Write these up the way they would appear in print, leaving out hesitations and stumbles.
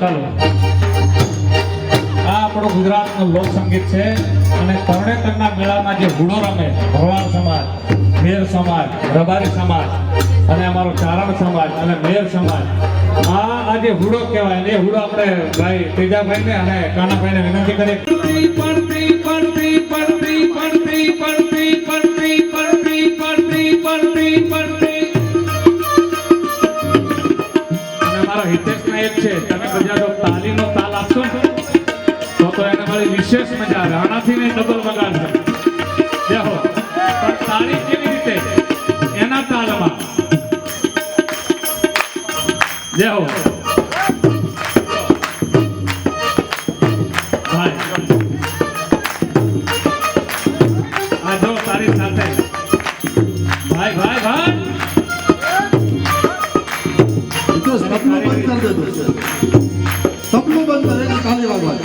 ચાલો આ આપણું ગુજરાતનું લોક સંગીત છે અને તરણેતરના મેળામાં જે હુડો રમે ભરવાડ સમાજ, મેર સમાજ, રબારી સમાજ અને અમારો ચારણ સમાજ અને મેર સમાજ આ જે હુડો કહેવાય એ હુડો આપણે ભાઈ તેજાભાઈને અને કાનાભાઈને વિનંતી કરીએ. અને અમારો હિતેશના એક છે, તમે બધા જો તાલીનો તાલ આપશો ને તો એને મારી વિશેષ મજા આવે. આનાથી નહીં ડબલ વગાડશે. દેખો પણ તાળી કેવી રીતે એના તાલમાં દેખો ભાઈ આ જો તારી સાથે ભાઈ ભાઈ ભાઈ તો સપનું બંધ કરી દેતો છે. સપનું બંધ કરે કે કાલે વાગવા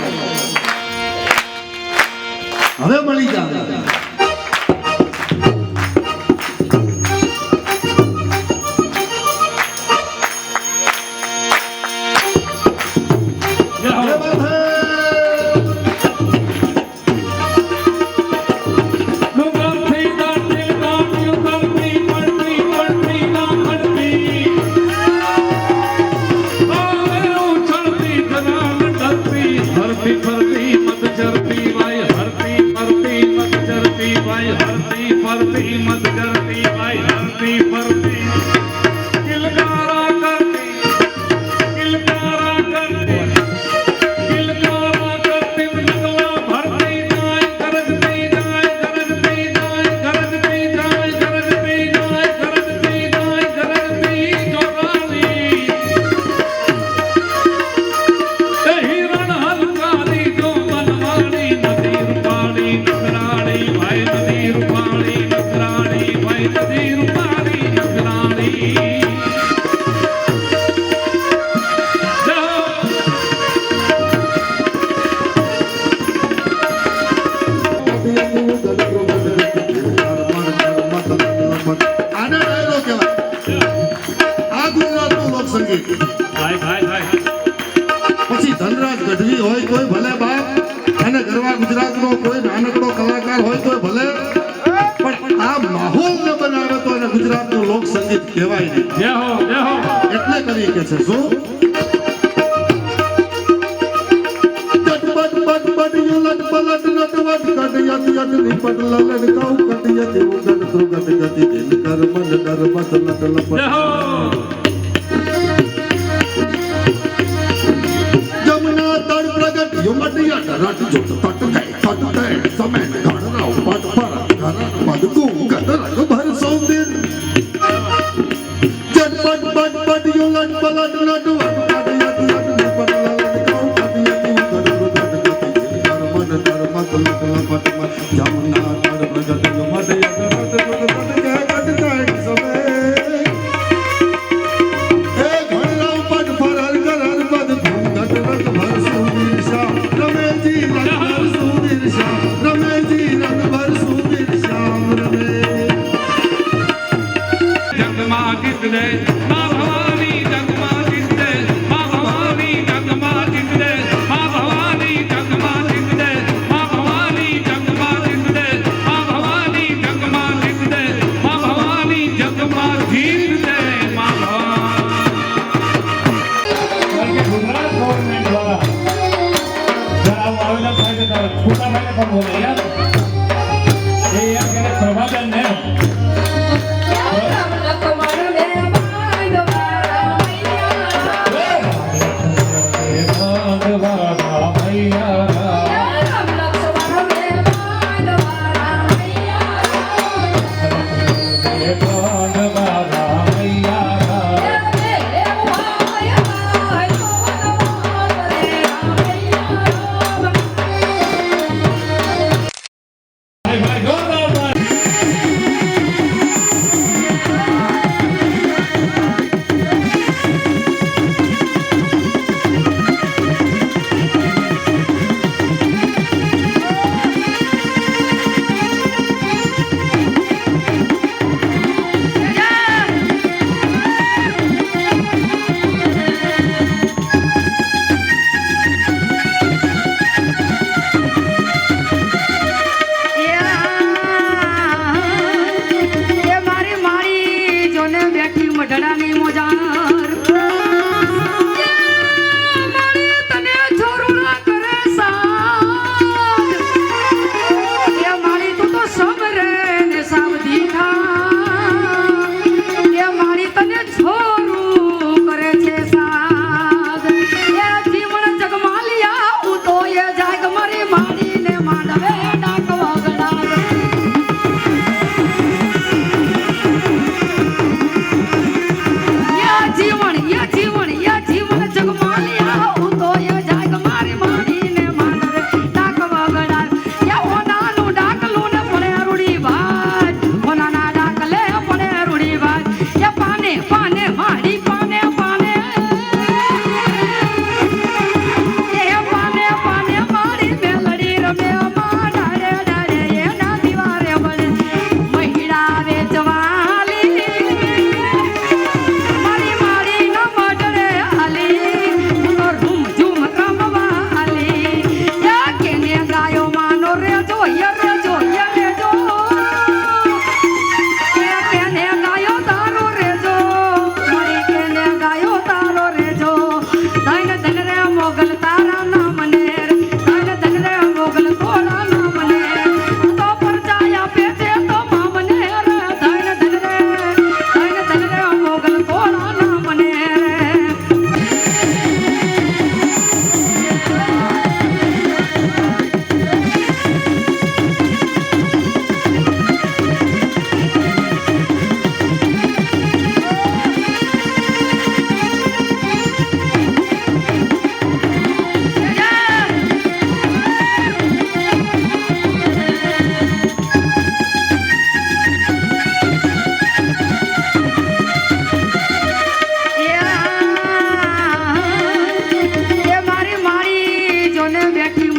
હવે મળી જાય. પછી ધનરાજ ગઢવી હોય કોઈ ભલે બાપ અને ગરવા ગુજરાતનો કોઈ નાનકડો કલાકાર હોય તો ભલે, પણ આ માહોલ ન બનાવે તો એને ગુજરાતનું લોક સંગીત કહેવાય નહીં. એટલે કરી કે છે શું ઉલટ પલટ નટવટ કટયત યત નિપટ લલડ કૌ કટયત ઉગટ ધ્રુગટ ગતિ દિન કર મન ડર મત લટ લપટ જમના તળ પ્રગટ યુમટિયટ રટ જોત તટ ગઈ તટ ગઈ સમેત ઘડરાવ પટ પર ઘર પદ કુ ગદરગ ભર સૌદિન ચટપટ પટ પટ યુલટ પલટ નટવટ કટયત યત નિપટ લલડ કૌ કટયત ઉગટ ધ્રુગટ ગતિ દિન કર મન ડર મત લટ લપટ જમના તળ પ્રગટ યુમટિયટ રટ જોત તટ ગઈ તટ ગઈ સમેત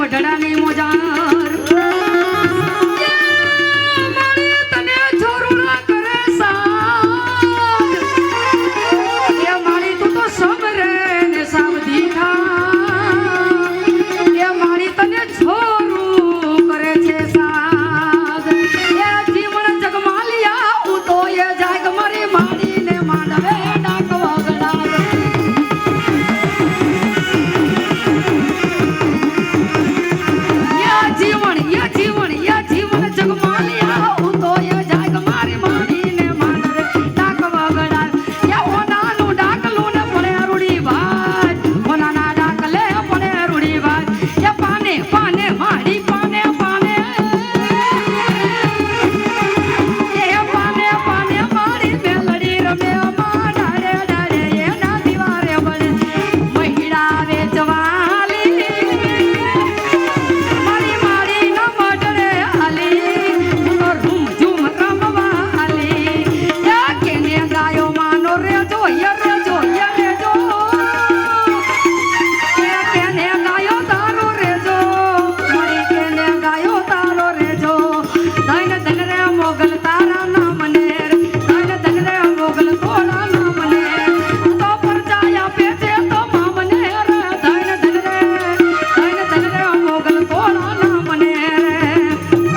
ગઢડાની મોજા